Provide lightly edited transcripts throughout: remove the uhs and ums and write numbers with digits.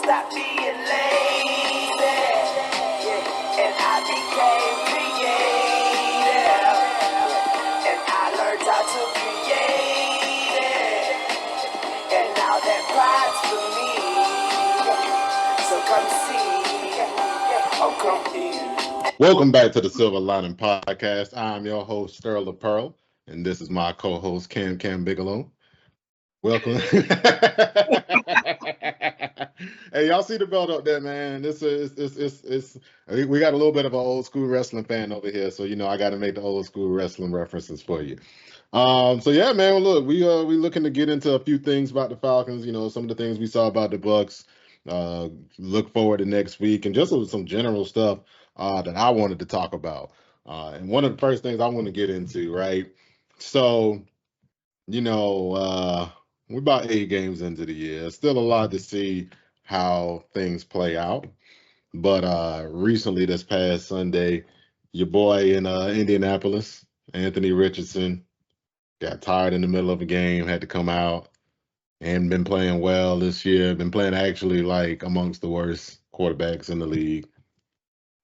stop being lazy. Yeah. And I became creative. And I learned how to create it. And now that pride's for me. So come see. Oh, come here. Welcome back to the Silver Lining Podcast. I'm your host, Sterling Pearl, and this is my co-host, Cam Bigelow. Welcome. Hey, y'all see the belt up there, man? This is it's we got a little bit of an old school wrestling fan over here, so I got to make the old school wrestling references for you. So yeah, man. Look, we looking to get into a few things about the Falcons. Some of the things we saw about the Bucks. Look forward to next week, and just some general stuff that I wanted to talk about. And one of the first things I want to get into, right? So, we're about 8 games into the year. Still a lot to see how things play out. But recently, this past Sunday, your boy in Indianapolis, Anthony Richardson, got tired in the middle of a game, had to come out, and been playing well this year. Been playing actually like amongst the worst quarterbacks in the league.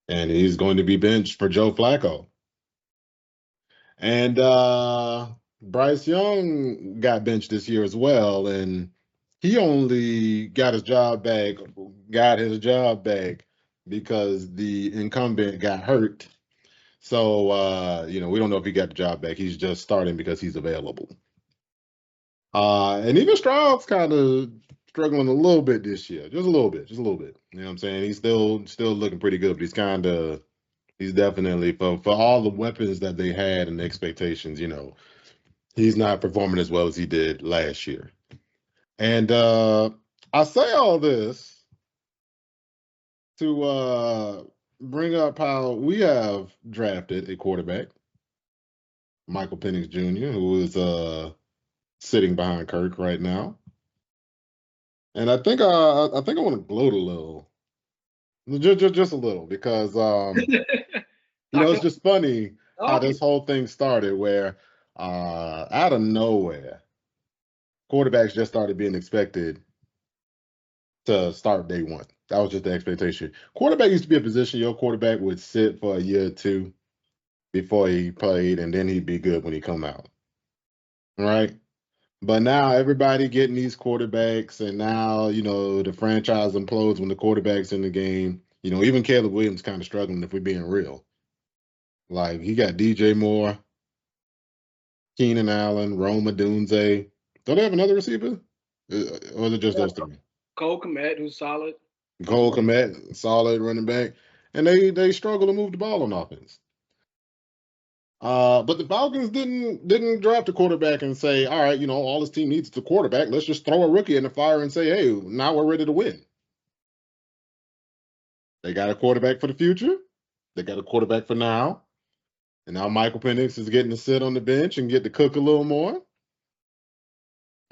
And he's going to be benched for Joe Flacco. And Bryce Young got benched this year as well, and he only got his job back because the incumbent got hurt. So we don't know if he got the job back. He's just starting because he's available. And even Stroud's kind of struggling a little bit this year, just a little bit. You know what I'm saying? He's still looking pretty good, but he's definitely for all the weapons that they had and the expectations, he's not performing as well as he did last year. And I say all this to bring up how we have drafted a quarterback, Michael Penix Jr., who is sitting behind Kirk right now. And I think I want to gloat a little, just a little, because it's just funny how this whole thing started, where out of nowhere, quarterbacks just started being expected to start day one. That was just the expectation. Quarterback used to be a position your quarterback would sit for a year or two before he played, and then he'd be good when he come out. Right? But now everybody getting these quarterbacks, and now, the franchise implodes when the quarterback's in the game. Even Caleb Williams kind of struggling, if we're being real. Like, he got DJ Moore, Keenan Allen, Rome Odunze. Don't they have another receiver? Or is it just those three? Cole Kmet, who's solid. Cole Kmet, solid running back. And they struggle to move the ball on offense. But the Falcons didn't draft a quarterback and say, all right, all this team needs is a quarterback. Let's just throw a rookie in the fire and say, hey, now we're ready to win. They got a quarterback for the future. They got a quarterback for now. And now Michael Penix is getting to sit on the bench and get to cook a little more.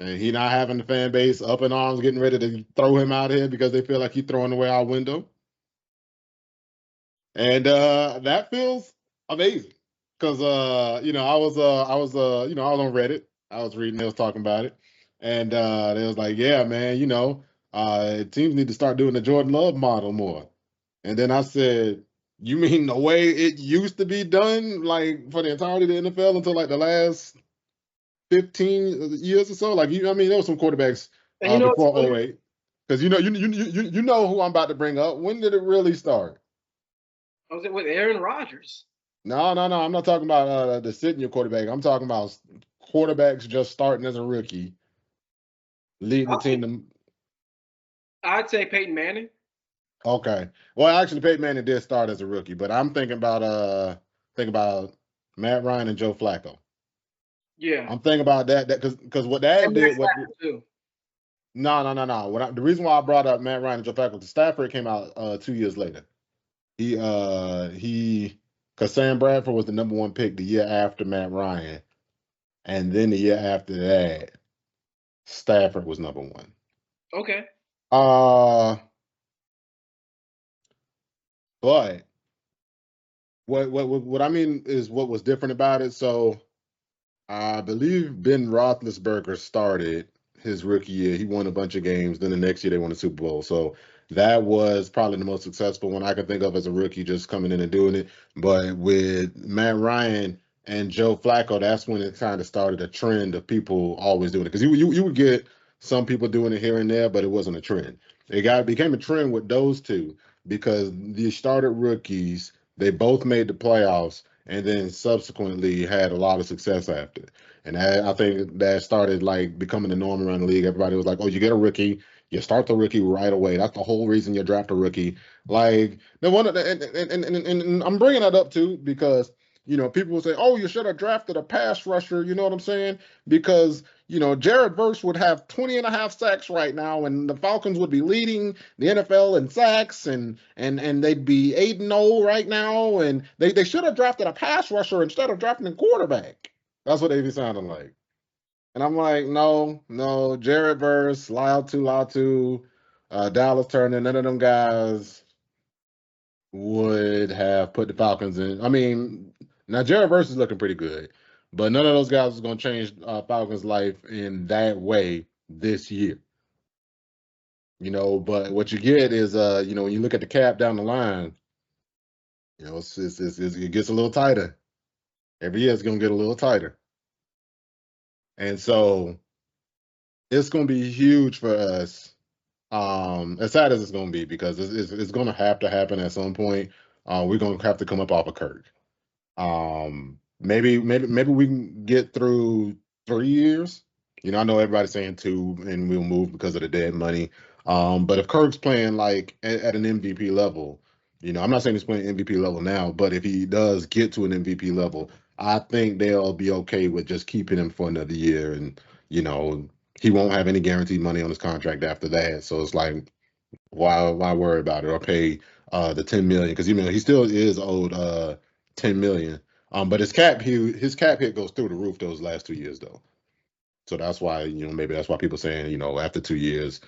And he not having the fan base up in arms, getting ready to throw him out here because they feel like he's throwing away our window. And that feels amazing. Because I was on Reddit. I was reading, they was talking about it. And they was like, yeah, man, teams need to start doing the Jordan Love model more. And then I said, you mean the way it used to be done, like for the entirety of the NFL until like the last 15 years or so? Like, there were some quarterbacks before 08. Because you know who I'm about to bring up. When did it really start? Was it with Aaron Rodgers? No. I'm not talking about the sitting your quarterback. I'm talking about quarterbacks just starting as a rookie, leading the team. I'd say Peyton Manning. Okay. Well, actually, Peyton Manning did start as a rookie, but I'm thinking about Matt Ryan and Joe Flacco. Yeah. I'm thinking about that because what that did. No. The reason why I brought up Matt Ryan and Joe Flacco, because Stafford came out 2 years later. Because Sam Bradford was the number one pick the year after Matt Ryan. And then the year after that, Stafford was number one. Okay. But what I mean is what was different about it. So I believe Ben Roethlisberger started his rookie year. He won a bunch of games. Then the next year they won the Super Bowl. So that was probably the most successful one I can think of as a rookie, just coming in and doing it. But with Matt Ryan and Joe Flacco, that's when it kind of started a trend of people always doing it. Because you would get some people doing it here and there, but it wasn't a trend. Became a trend with those two because the started rookies, they both made the playoffs and then subsequently had a lot of success after. And I think that started like becoming the norm around the league. Everybody was like, "Oh, you get a rookie, you start the rookie right away. That's the whole reason you draft a rookie." Like the one, and I'm bringing that up too because people will say, "Oh, you should have drafted a pass rusher." You know what I'm saying? Because Jared Verse would have 20 and a half sacks right now, and the Falcons would be leading the NFL in sacks, and they'd be 8-0 right now, and they should have drafted a pass rusher instead of drafting a quarterback. That's what they be sounding like. And I'm like, no, no, Jared Verse, Latu, Dallas Turner, none of them guys would have put the Falcons in. I mean, now Jared Verse is looking pretty good, but none of those guys is going to change Falcons' life in that way this year. But what you get is, when you look at the cap down the line, it gets a little tighter. Every year it's going to get a little tighter. And so it's going to be huge for us. As sad as it's going to be, because it's going to have to happen at some point. We're going to have to come up off of Kirk. Maybe we can get through 3 years. I know everybody's saying 2, and we'll move because of the dead money. But if Kirk's playing like at an MVP level, I'm not saying he's playing MVP level now, but if he does get to an MVP level, I think they'll be okay with just keeping him for another year, and he won't have any guaranteed money on his contract after that. So it's like, why worry about it or pay the $10 million? Because he still is owed $10 million. But his cap hit goes through the roof those last 2 years though. So that's why, maybe that's why people saying, after 2 years,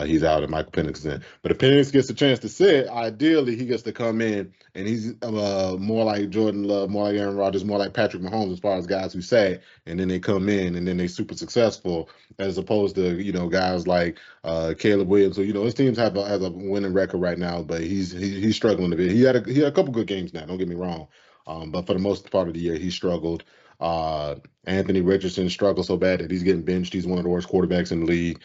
he's out and Michael Penix is in. But if Penix gets a chance to sit, ideally he gets to come in and he's more like Jordan Love, more like Aaron Rodgers, more like Patrick Mahomes as far as guys who sat and then they come in and then they super successful, as opposed to, guys like Caleb Williams. So, his teams has a winning record right now, but he's struggling a bit. He had a couple good games now, don't get me wrong. But for the most part of the year, he struggled. Anthony Richardson struggled so bad that he's getting benched. He's one of the worst quarterbacks in the league.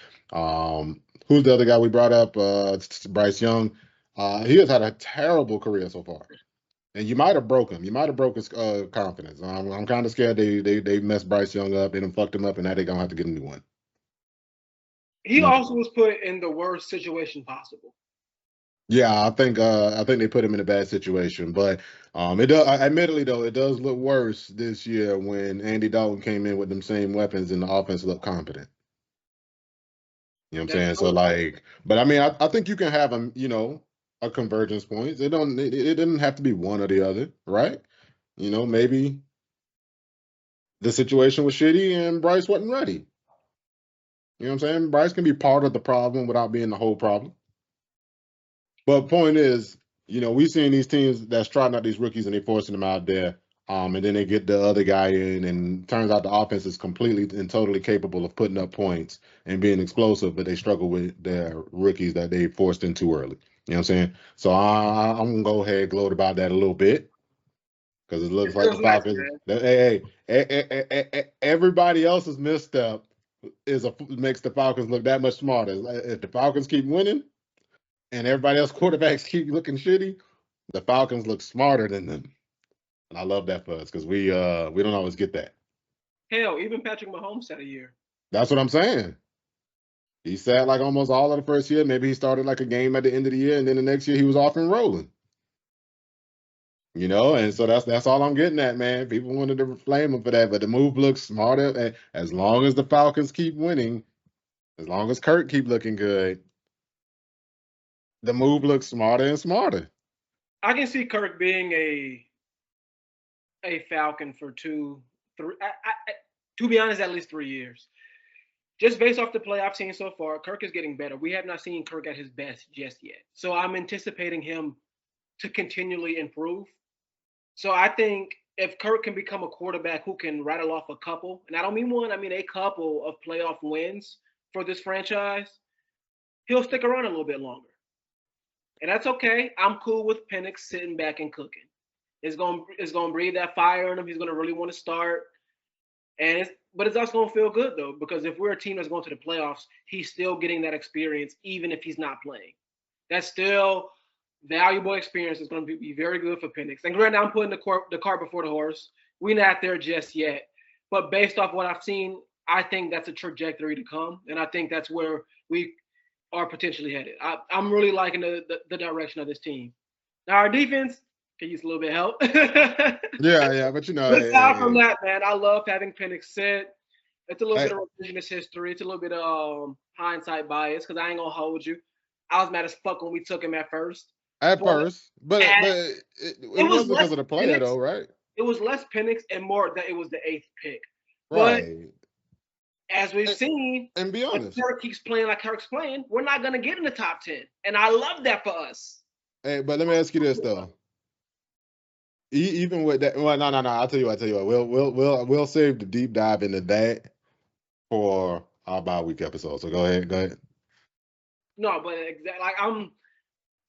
Who's the other guy we brought up? Bryce Young. He has had a terrible career so far, and you might have broke him. You might have broke his confidence. I'm kind of scared they messed Bryce Young up. They done fucked him up, and now they're gonna have to get a new one. He also was put in the worst situation possible. Yeah, I think they put him in a bad situation, but it does. Admittedly, though, it does look worse this year when Andy Dalton came in with them same weapons and the offense looked competent. You know what I'm saying? So like, but I mean, I think you can have a convergence point. It doesn't have to be one or the other, right? Maybe the situation was shitty and Bryce wasn't ready. You know what I'm saying? Bryce can be part of the problem without being the whole problem. But point is, we've seen these teams that's trotting out these rookies and they forcing them out there. And then they get the other guy in, and turns out the offense is completely and totally capable of putting up points and being explosive, but they struggle with their rookies that they forced in too early. You know what I'm saying? So I'm gonna go ahead and gloat about that a little bit because it looks like the Falcons. Everybody else's misstep makes the Falcons look that much smarter. If the Falcons keep winning and everybody else quarterbacks keep looking shitty, the Falcons look smarter than them. And I love that for us because we don't always get that. Hell, even Patrick Mahomes had a year. That's what I'm saying. He sat like almost all of the first year. Maybe he started like a game at the end of the year, and then the next year he was off and rolling. And so that's all I'm getting at, man. People wanted to flame him for that, but the move looks smarter. And as long as the Falcons keep winning, as long as Kirk keep looking good, the move looks smarter and smarter. I can see Kirk being a Falcon for 2, 3. To be honest, at least 3 years. Just based off the play I've seen so far, Kirk is getting better. We have not seen Kirk at his best just yet. So I'm anticipating him to continually improve. So I think if Kirk can become a quarterback who can rattle off a couple, and I don't mean one, I mean a couple of playoff wins for this franchise, he'll stick around a little bit longer. And that's okay. I'm cool with Penix sitting back and cooking. It's gonna breathe that fire in him. He's gonna really want to start. But it's also gonna feel good though, because if we're a team that's going to the playoffs, he's still getting that experience, even if he's not playing. That's still valuable experience. It's going to be very good for Penix. And granted, I'm putting the cart before the horse. We're not there just yet. But based off what I've seen, I think that's a trajectory to come. And I think that's where we are potentially headed. I'm really liking the direction of this team. Now, our defense can use a little bit of help. Yeah, but aside from that, man, I love having Penix sit. It's a little bit of revisionist history. It's a little bit of hindsight bias because I ain't going to hold you. I was mad as fuck when we took him at first. But it wasn't because of the player, though, right? It was less Penix and more that it was the 8th pick. Right. But as we've seen, and be honest, if Kirk keeps playing like Kirk's playing, we're not going to get in the top 10. And I love that for us. Hey, but let me ask you this, though. Even with that, well, no. I'll tell you what. We'll save the deep dive into that for our bye week episode. So go ahead. No, but exactly, like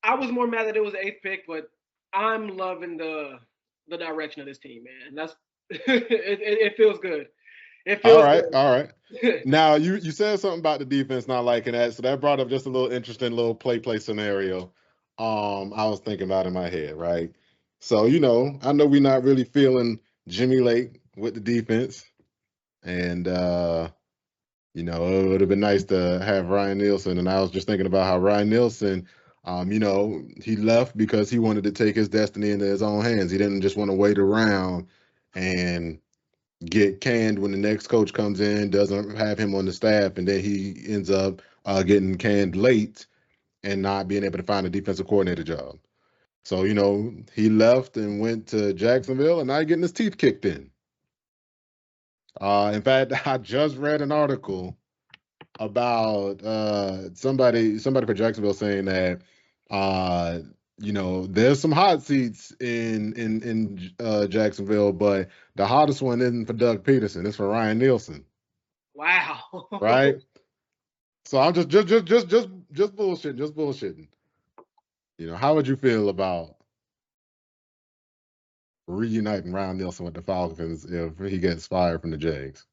I was more mad that it was the 8th pick, but I'm loving the direction of this team, man. That's it feels good. It feels good. All right. Now you said something about the defense not liking that, so that brought up just a little interesting little play scenario. I was thinking about in my head, right? So I know we're not really feeling Jimmy Lake with the defense, and it would have been nice to have Ryan Nielsen. And I was just thinking about how Ryan Nielsen, he left because he wanted to take his destiny into his own hands. He didn't just want to wait around and get canned when the next coach comes in, doesn't have him on the staff, and then he ends up getting canned late and not being able to find a defensive coordinator job. So, he left and went to Jacksonville and now he's getting his teeth kicked in. In fact, I just read an article about somebody for Jacksonville saying that there's some hot seats in Jacksonville, but the hottest one isn't for Doug Peterson. It's for Ryan Nielsen. Wow. Right? So I'm just bullshitting. How would you feel about reuniting Ryan Nielsen with the Falcons if he gets fired from the Jags?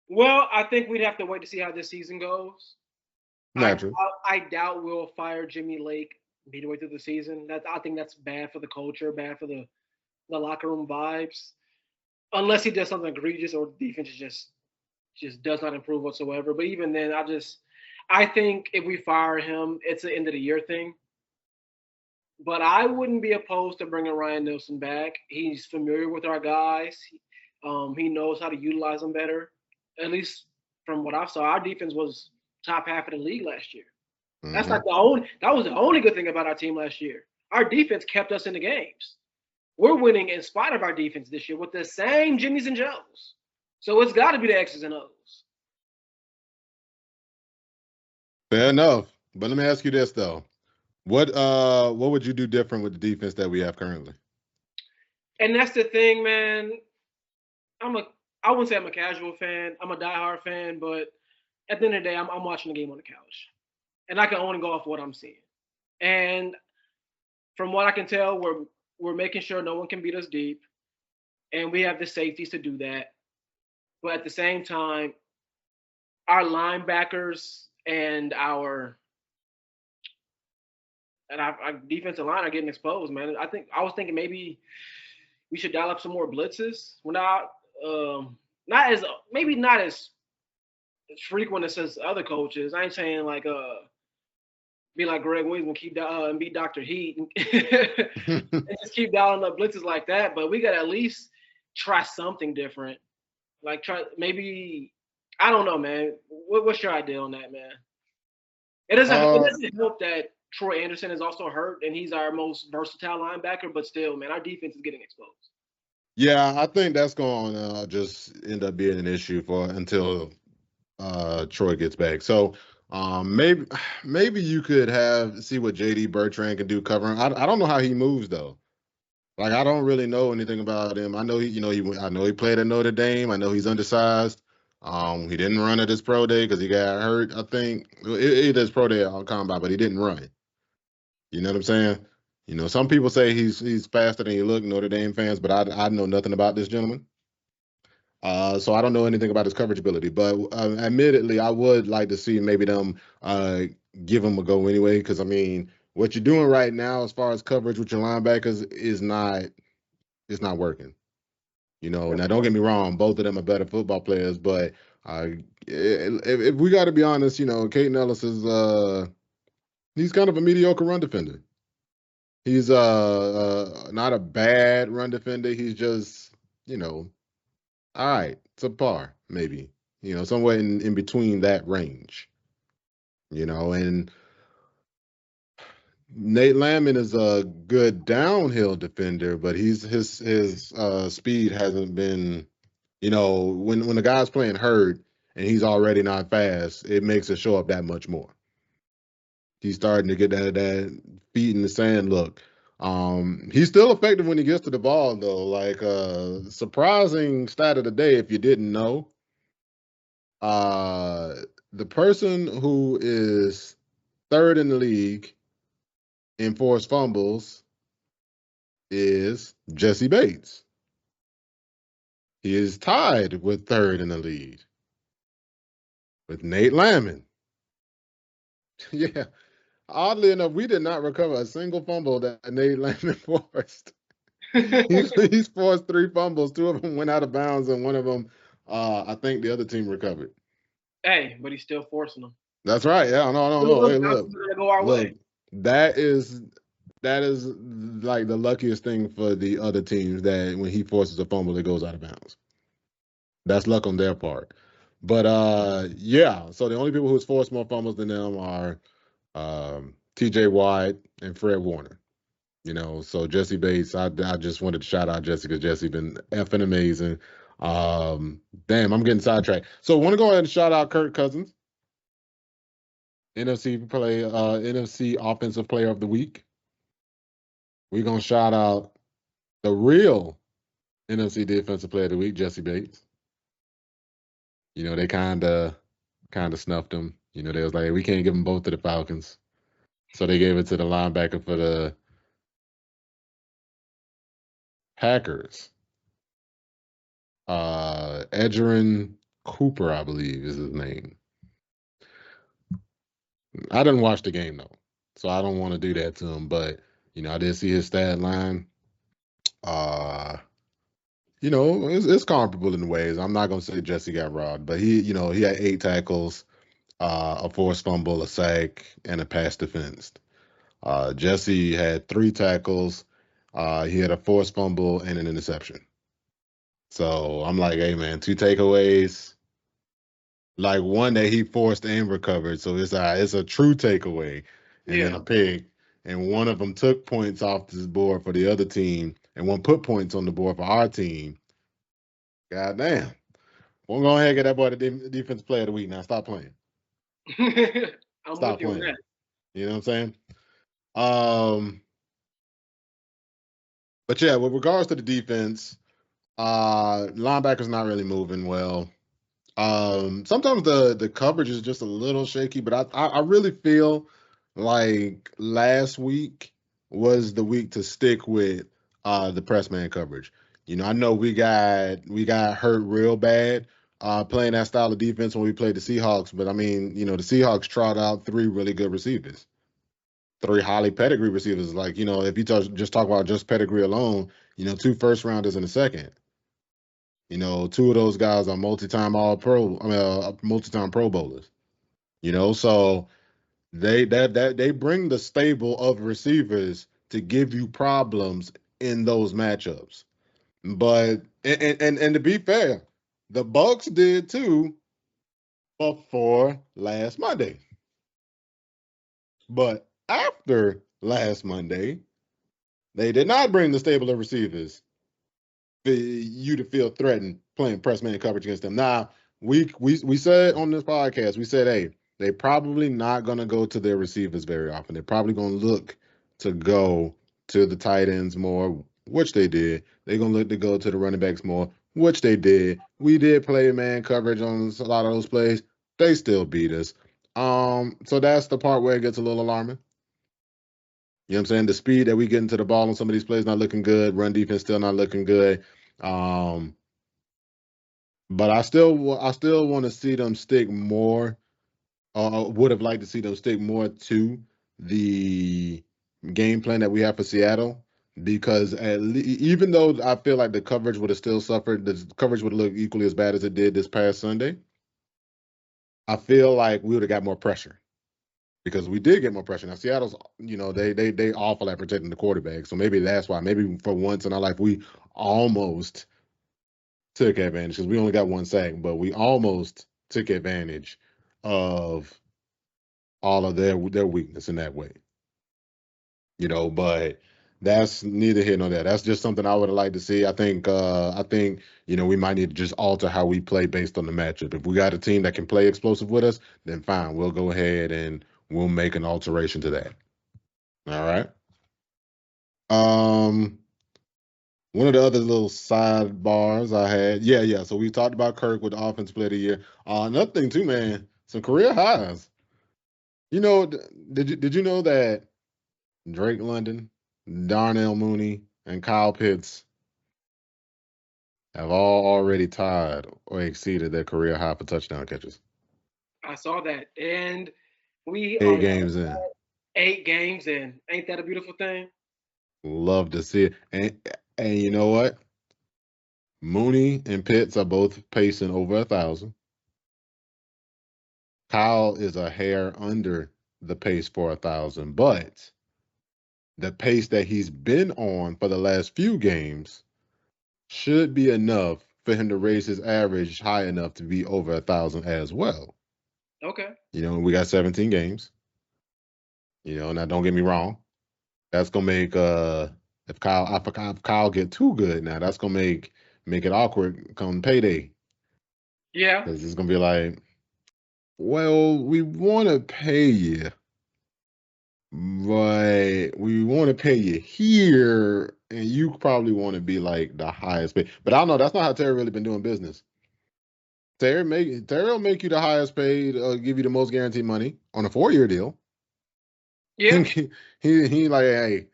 Well, I think we'd have to wait to see how this season goes. Naturally. I doubt we'll fire Jimmy Lake midway through the season. I think that's bad for the culture, bad for the locker room vibes. Unless he does something egregious or the defense just does not improve whatsoever. But even then, I think if we fire him, it's an end of the year thing. But I wouldn't be opposed to bringing Ryan Nielsen back. He's familiar with our guys. He knows how to utilize them better. At least from what I saw, our defense was top half of the league last year. Mm-hmm. That was the only good thing about our team last year. Our defense kept us in the games. We're winning in spite of our defense this year with the same Jimmys and Joes. So it's got to be the X's and O's. Fair enough. But let me ask you this, though. What would you do different with the defense that we have currently? And that's the thing, man. I wouldn't say I'm a casual fan. I'm a diehard fan, but at the end of the day, I'm watching the game on the couch. And I can only go off what I'm seeing. And from what I can tell, we're making sure no one can beat us deep. And we have the safeties to do that. But at the same time, our linebackers and our defensive line are getting exposed, man. I was thinking maybe we should dial up some more blitzes. We're not as frequent as other coaches. I ain't saying like be like Greg Williams and beat Dr. Heat and just keep dialing up blitzes like that. But we got to at least try something different. Like I don't know, man. What's your idea on that, man? It doesn't help that Troy Anderson is also hurt and he's our most versatile linebacker, but still, man, our defense is getting exposed. Yeah, I think that's going to just end up being an issue until Troy gets back. So maybe you could see what JD Bertrand can do covering. I don't know how he moves though. Like I don't really know anything about him. I know he played at Notre Dame. I know he's undersized. He didn't run at his pro day because he got hurt. I think it is pro day on combine, but he didn't run. You know what I'm saying? You know, some people say he's faster than you look, Notre Dame fans, but I know nothing about this gentleman. So I don't know anything about his coverage ability, but admittedly, I would like to see maybe them give him a go anyway. Because I mean, what you're doing right now, as far as coverage with your linebackers, is not it's not working. You know, now don't get me wrong, both of them are better football players, but if we got to be honest, you know, Caden Ellis is he's kind of a mediocre run defender. He's not a bad run defender. He's just, you know, all right, subpar, maybe. You know, somewhere in between that range. You know, and Nate Landman is a good downhill defender, but his speed hasn't been, you know, when the guy's playing hurt and he's already not fast, it makes it show up that much more. He's starting to get that feet in the sand look. He's still effective when he gets to the ball, though. Like, surprising stat of the day, if you didn't know, the person who is third in the league in forced fumbles is Jesse Bates. He is tied with third in the league with Nate Landman. Yeah. Oddly enough, we did not recover a single fumble that Nate Landman forced. He's forced 3 fumbles. 2 of them went out of bounds, and one of them, I think the other team recovered. Hey, but he's still forcing them. That's right. Yeah, no. Hey, look, go our way. That is like the luckiest thing for the other teams, that when he forces a fumble, it goes out of bounds. That's luck on their part. But yeah, so the only people who's forced more fumbles than them are TJ Watt and Fred Warner. You know, so Jesse Bates, I just wanted to shout out Jesse because Jesse been effing amazing. Damn, I'm getting sidetracked. So I want to go ahead and shout out Kirk Cousins, NFC Offensive Player of the Week. We're gonna shout out the real NFC Defensive Player of the Week, Jesse Bates. You know, they kind of snuffed him. You know, they was like, we can't give them both to the Falcons, so they gave it to the linebacker for the Packers. Edgerrin Cooper, I believe, is his name. I didn't watch the game though, so I don't want to do that to him. But you know, I did see his stat line. You know, it's comparable in ways. I'm not gonna say Jesse got robbed, but he had 8 tackles, a forced fumble, a sack, and a pass defense. Jesse had 3 tackles. He had a forced fumble and an interception. So I'm like, hey man, 2 takeaways. Like one that he forced and recovered, so it's a true takeaway, and then a pick, and one of them took points off this board for the other team, and one put points on the board for our team. God damn, we're gonna go ahead and get that boy the defensive player of the week. Now stop playing. Stop playing. That. You know what I'm saying? But yeah, with regards to the defense, linebackers not really moving well. Sometimes the coverage is just a little shaky, but I really feel like last week was the week to stick with the press man coverage. You know, I know we got hurt real bad playing that style of defense when we played the Seahawks, but I mean, you know, the Seahawks trot out 3 really good receivers, 3 highly pedigree receivers. Like, you know, if you just talk about just pedigree alone, you know, 2 first rounders in a second. You know, 2 of those guys are multi-time Pro Bowlers. You know, so they bring the stable of receivers to give you problems in those matchups. But and to be fair, the Bucs did too before last Monday. But after last Monday, they did not bring the stable of receivers for you to feel threatened playing press man coverage against them. Now, we said on this podcast, we said, hey, they're probably not going to go to their receivers very often. They're probably going to look to go to the tight ends more, which they did. They're going to look to go to the running backs more, which they did. We did play man coverage on a lot of those plays. They still beat us. So that's the part where it gets a little alarming. You know what I'm saying? The speed that we get into the ball on some of these plays not looking good. Run defense still not looking good. But I still want to see them stick more. Would have liked to see them stick more to the game plan that we have for Seattle, because even though I feel like the coverage would have still suffered, the coverage would have looked equally as bad as it did this past Sunday. I feel like we would have got more pressure, because we did get more pressure. Now Seattle's, they awful at protecting the quarterback, so maybe that's why. Maybe for once in our life we almost took advantage, because we only got one sack, but we almost took advantage of all of their weakness in that way. But that's neither here nor there. That's just something I would have liked to see. I think we might need to just alter how we play based on the matchup. If we got a team that can play explosive with us, then fine, we'll go ahead and we'll make an alteration to that. All right. One of the other little sidebars I had, yeah. So we talked about Kirk with the offensive player of the year. Another thing too, man, some career highs. Did you know that Drake London, Darnell Mooney, and Kyle Pitts have all already tied or exceeded their career high for touchdown catches? I saw that, and we 8 games in. 8 games in. Ain't that a beautiful thing? Love to see it. And you know what? Mooney and Pitts are both pacing over 1,000. Kyle is a hair under the pace for 1,000, but the pace that he's been on for the last few games should be enough for him to raise his average high enough to be over 1,000 as well. Okay. We got 17 games. Now don't get me wrong. That's gonna make if Kyle get too good now, that's gonna make it awkward come payday. Yeah. Because it's gonna be like, well, we want to pay you, but we want to pay you here, and you probably want to be like the highest paid. But I don't know. That's not how Terry really been doing business. Terry will make you the highest paid, give you the most guaranteed money on a 4-year deal. Yeah. he like, hey,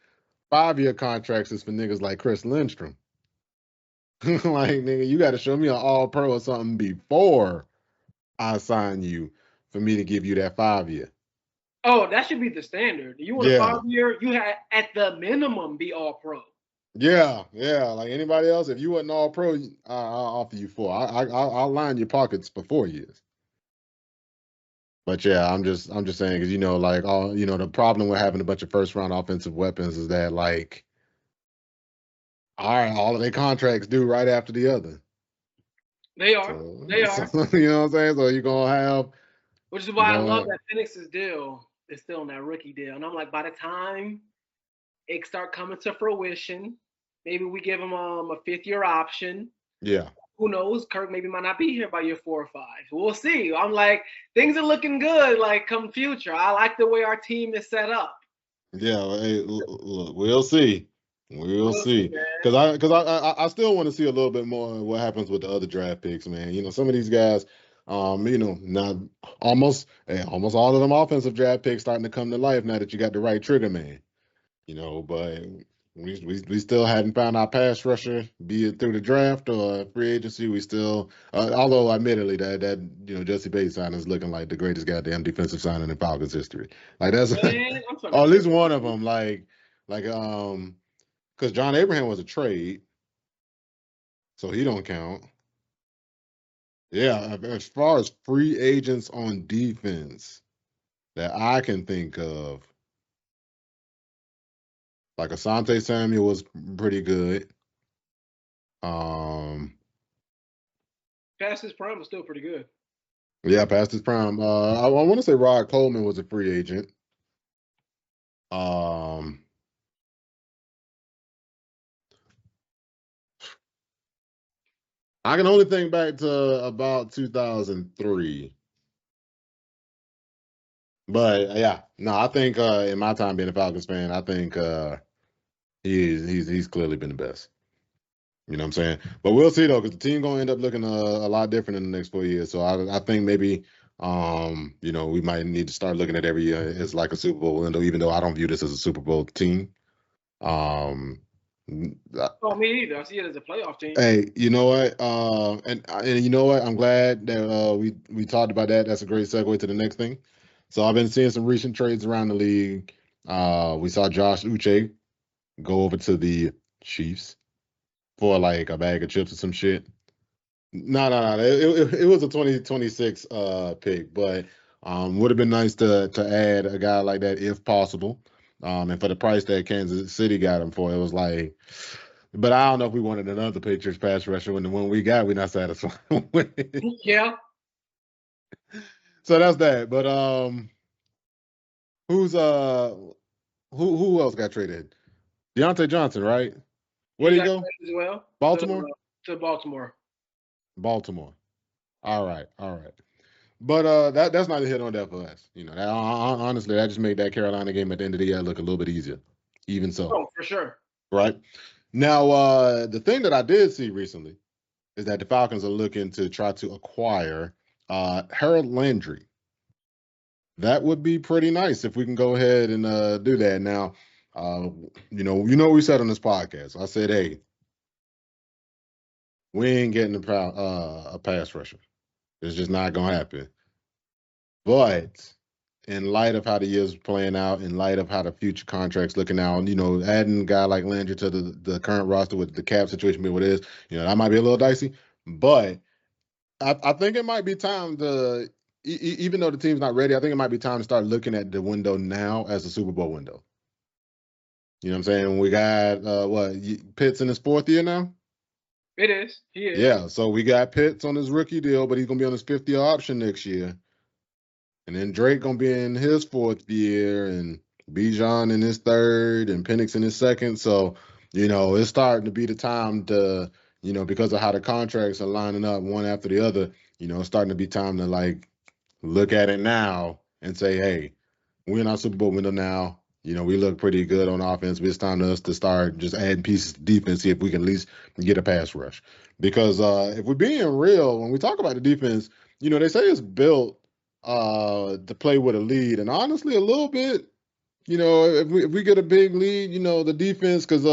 5-year contracts is for niggas like Chris Lindstrom. Like, nigga, you got to show me an All-Pro or something before I sign you for me to give you that 5-year. Oh, that should be the standard. You want a 5-year? You had at the minimum be all pro. Yeah. Like anybody else, if you wasn't all pro, I'll offer you 4. I'll line your pockets for 4 years. But yeah, I'm just saying, because like the problem with having a bunch of first round offensive weapons is that, like, all of their contracts due right after the other. They are. So, They are. you know what I'm saying? So you're gonna have, which is why I love that Penix's deal is still on that rookie deal. And I'm like, by the time it start coming to fruition, maybe we give him a 5th-year option. Yeah. Who knows? Kirk maybe might not be here by year 4 or 5. We'll see. I'm like, things are looking good. Like, come future, I like the way our team is set up. Yeah. Hey, look, we'll see. We'll see. Because I still want to see a little bit more of what happens with the other draft picks, man. Some of these guys, not almost all of them offensive draft picks starting to come to life now that you got the right trigger man. But we still hadn't found our pass rusher, be it through the draft or free agency. We still, although admittedly that Jesse Bates signing is looking like the greatest goddamn defensive signing in Falcons history. Like that's, or at least one of them. Because John Abraham was a trade, so he don't count. Yeah, as far as free agents on defense that I can think of, like Asante Samuel was pretty good. Past his prime was still pretty good. Yeah, past his prime. I want to say Rod Coleman was a free agent. I can only think back to about 2003. But yeah, no, I think in my time being a Falcons fan, I think he's clearly been the best. You know what I'm saying? But we'll see though, because the team gonna end up looking a lot different in the next 4 years. So I think maybe we might need to start looking at every year as like a Super Bowl window, even though I don't view this as a Super Bowl team. Um, Oh, me either. I see it as a playoff team. Hey, you know what? And you know what? I'm glad that we talked about that. That's a great segue to the next thing. So I've been seeing some recent trades around the league. We saw Josh Uche go over to the Chiefs for like a bag of chips or some shit. No. It was a 2026 pick, but would have been nice to add a guy like that if possible. And for the price that Kansas City got him for, it was like, but I don't know if we wanted another Patriots pass rusher when the one we got, we're not satisfied with. Yeah. So that's that. But who's who else got traded? Deontay Johnson, right? Where'd he got go? traded as well. Baltimore? To Baltimore. Baltimore. All right. But that's not a hit on that for us. You know, honestly, that just made that Carolina game at the end of the year look a little bit easier. Even so. Oh, for sure. Right. Now, the thing that I did see recently is that the Falcons are looking to try to acquire Harold Landry. That would be pretty nice if we can go ahead and do that. Now, what we said on this podcast. I said, hey, we ain't getting a pass rusher. It's just not gonna happen. But in light of how the year's playing out, in light of how the future contracts looking out, adding a guy like Landry to the current roster with the cap situation being what it is, that might be a little dicey. But I think it might be time to, even though the team's not ready, I think it might be time to start looking at the window now as a Super Bowl window. You know what I'm saying? We got Pitts in his 4th year now? It is. He is. Yeah, so we got Pitts on his rookie deal, but he's gonna be on his 5th-year option next year. And then Drake gonna be in his 4th year, and Bijan in his 3rd, and Penix in his 2nd. So, it's starting to be the time to, because of how the contracts are lining up one after the other, it's starting to be time to like look at it now and say, hey, we're in our Super Bowl window now. We look pretty good on offense. It's time to us to start just adding pieces to defense, see if we can at least get a pass rush. Because if we're being real, when we talk about the defense, they say it's built to play with a lead. And honestly, a little bit, if we get a big lead, the defense, because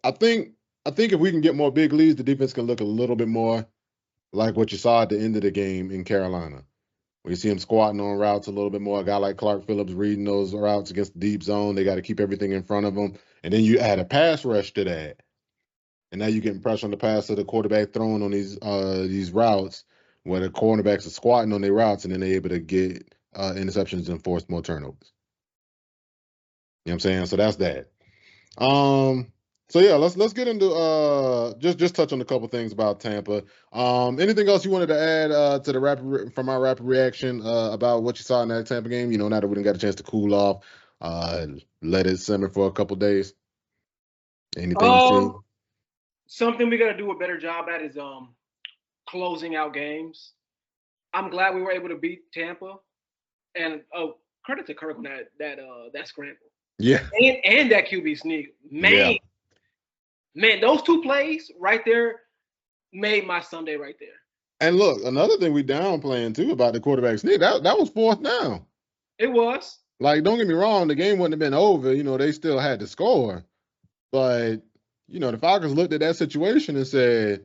I think if we can get more big leads, the defense can look a little bit more like what you saw at the end of the game in Carolina. We see him squatting on routes a little bit more. A guy like Clark Phillips reading those routes against the deep zone. They got to keep everything in front of them. And then you add a pass rush to that. And now you're getting pressure on the pass of the quarterback throwing on these routes where the cornerbacks are squatting on their routes, and then they're able to get interceptions and force more turnovers. You know what I'm saying? So that's that. So yeah, let's get into just touch on a couple things about Tampa. Anything else you wanted to add to our rapid reaction about what you saw in that Tampa game? Now that we didn't got a chance to cool off, let it simmer for a couple days. Anything you see? Something we got to do a better job at is closing out games. I'm glad we were able to beat Tampa, and credit to Kirk on that scramble. Yeah, and that QB sneak, man. Yeah. Man, those 2 plays right there made my Sunday right there. And look, another thing we downplaying too about the quarterback sneak, that was 4th down. It was. Like, don't get me wrong, the game wouldn't have been over. They still had to score. But, the Falcons looked at that situation and said,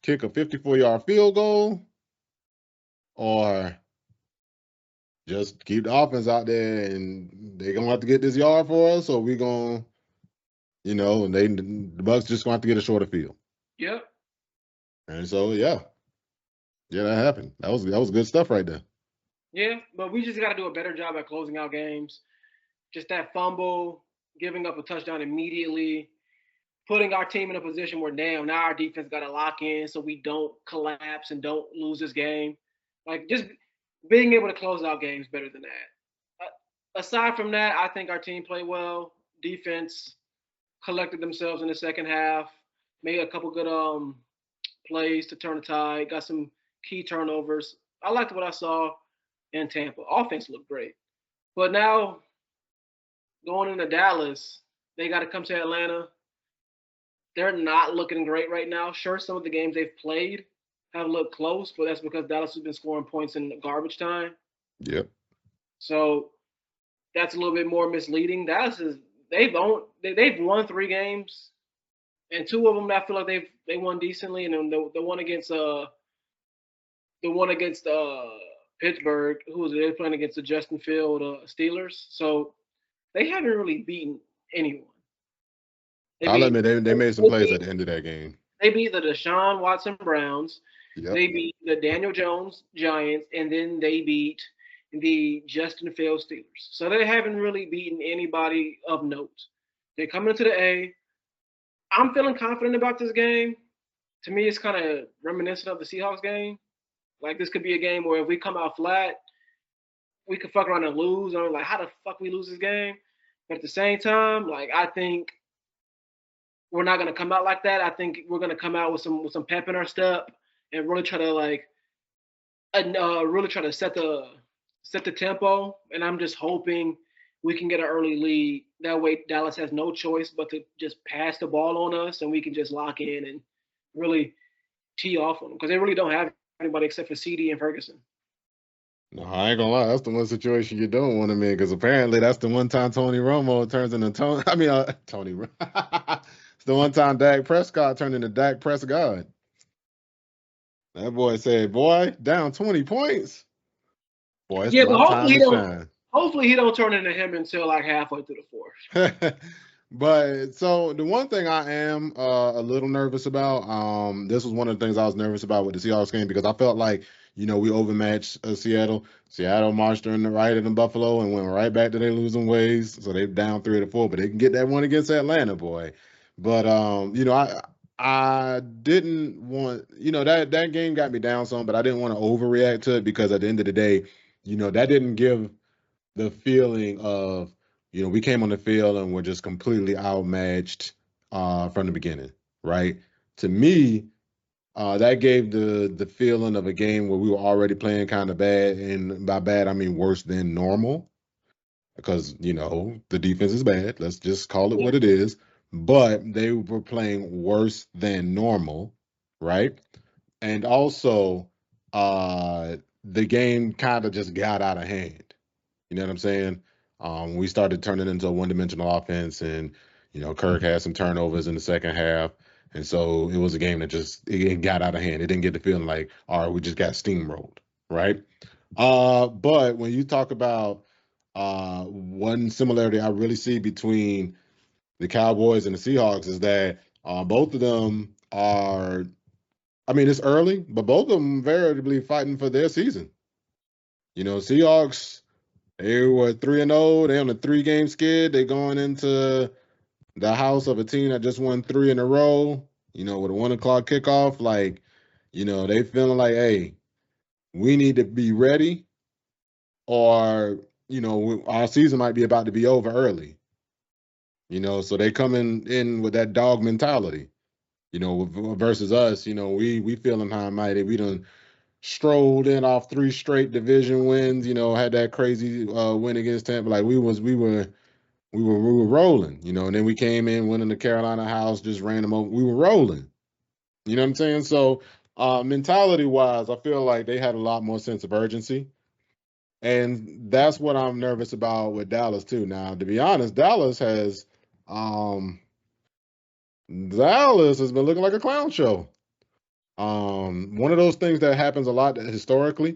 kick a 54-yard field goal or just keep the offense out there and they're going to have to get this yard for us, or we're going to, and the Bucs just going to have to get a shorter field. Yep. And so, yeah, that happened. That was good stuff right there. Yeah, but we just got to do a better job at closing out games. Just that fumble, giving up a touchdown immediately, putting our team in a position where, damn, now our defense got to lock in so we don't collapse and don't lose this game. Like, just being able to close out games better than that. Aside from that, I think our team played well. Defense collected themselves in the second half, made a couple good plays to turn the tide, got some key turnovers. I liked what I saw in Tampa. Offense looked great. But now, going into Dallas, they got to come to Atlanta. they're not looking great right now. Sure, some of the games they've played have looked close, but that's because Dallas has been scoring points in garbage time. Yep. So that's a little bit more misleading. Dallas is they've won 3 games, and 2 of them I feel like they won decently, and then the one against Pittsburgh, who was they playing against the Justin Field Steelers. So they haven't really beaten anyone. They I'll beat admit they made some plays at the end of that game. they beat the Deshaun Watson Browns. Yep. They beat the Daniel Jones Giants, and then they beat the Justin Fields Steelers. So they haven't really beaten anybody of note. They're coming into the A. I'm feeling confident about this game. To me, it's kind of reminiscent of the Seahawks game. Like this could be a game where if we come out flat, we could fuck around and lose. I'm like, how the fuck we lose this game? But at the same time, like I think we're not gonna come out like that. I think we're gonna come out with some pep in our step and really try to set the tempo. And I'm just hoping we can get an early lead. That way, Dallas has no choice but to just pass the ball on us, and we can just lock in and really tee off on them because they really don't have anybody except for CD and Ferguson. No, I ain't gonna lie. That's the one situation you don't want him in because apparently that's the one time Tony Romo turns into Tony. I mean, Tony. It's the one time Dak Prescott turned into Dak Prescott. That boy said, "Boy, down 20 points. Boy, it's Yeah, the but one time to shine." hopefully he don't turn into him until like halfway through the 4th. But so the one thing I am a little nervous about, this was one of the things I was nervous about with the Seahawks game because I felt like, we overmatched Seattle. Seattle marched in the right in Buffalo and went right back to their losing ways. So they're down 3-4, but they can get that one against Atlanta, boy. But I didn't want, that game got me down some, but I didn't want to overreact to it because at the end of the day, that didn't give the feeling of, we came on the field and we're just completely outmatched from the beginning, right? To me, that gave the feeling of a game where we were already playing kind of bad, and by bad I mean worse than normal, because the defense is bad. Let's just call it what it is. But they were playing worse than normal, right? And also, the game kind of just got out of hand. You know what I'm saying? We started turning into a one-dimensional offense, and Kirk had some turnovers in the second half, and so it was a game that just it got out of hand. It didn't get the feeling like, all right, we just got steamrolled, right? But when you talk about one similarity I really see between the Cowboys and the Seahawks is that both of them are, I mean, it's early, but both of them veritably fighting for their season. Seahawks, they were 3-0. They on a 3-game skid. They going into the house of a team that just won 3 in a row, with a 1:00 kickoff. Like, they feeling like, hey, we need to be ready or, our season might be about to be over early. So they coming in with that dog mentality, versus us, we feeling high and mighty. We done strolled in off 3 straight division wins, had that crazy win against Tampa. Like we were rolling, and then we came in winning the Carolina house, just ran them over. We were rolling. You know what I'm saying? So mentality wise, I feel like they had a lot more sense of urgency. And that's what I'm nervous about with Dallas too. Now, to be honest, Dallas has been looking like a clown show. One of those things that happens a lot historically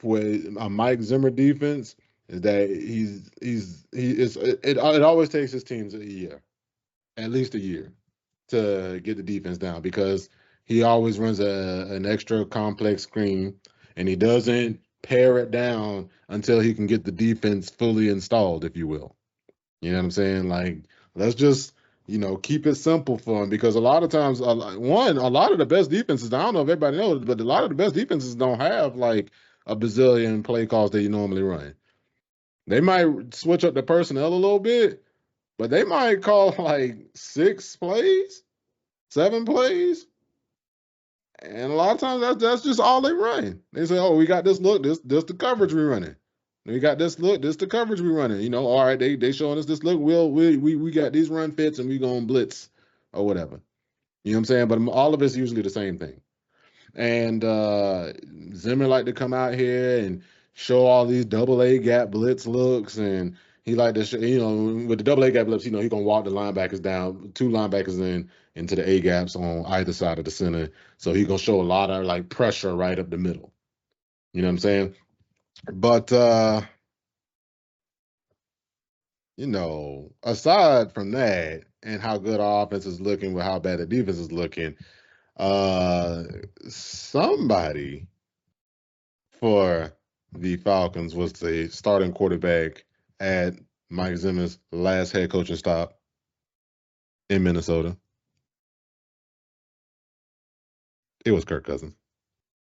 with a Mike Zimmer defense is that it always takes his teams a year, at least a year, to get the defense down because he always runs an extra complex scheme and he doesn't pare it down until he can get the defense fully installed, if you will. You know what I'm saying? Like, let's just keep it simple for him because a lot of times, a lot of the best defenses, I don't know if everybody knows, but a lot of the best defenses don't have like a bazillion play calls that you normally run. They might switch up the personnel a little bit, but they might call like 6 plays, 7 plays. And a lot of times that's just all they run. They say, oh, we got this look, this the coverage we running. We got this look, this the coverage we running. All right, they showing us this look. We got these run fits and we gonna blitz or whatever. You know what I'm saying? But all of it's usually the same thing. And Zimmer like to come out here and show all these double A gap blitz looks, and he like to, with the double A gap blitz, he gonna walk the linebackers down, two linebackers into the A gaps on either side of the center. So he gonna show a lot of like pressure right up the middle. You know what I'm saying? But aside from that and how good our offense is looking with how bad the defense is looking, somebody for the Falcons was the starting quarterback at Mike Zimmer's last head coaching stop in Minnesota. It was Kirk Cousins.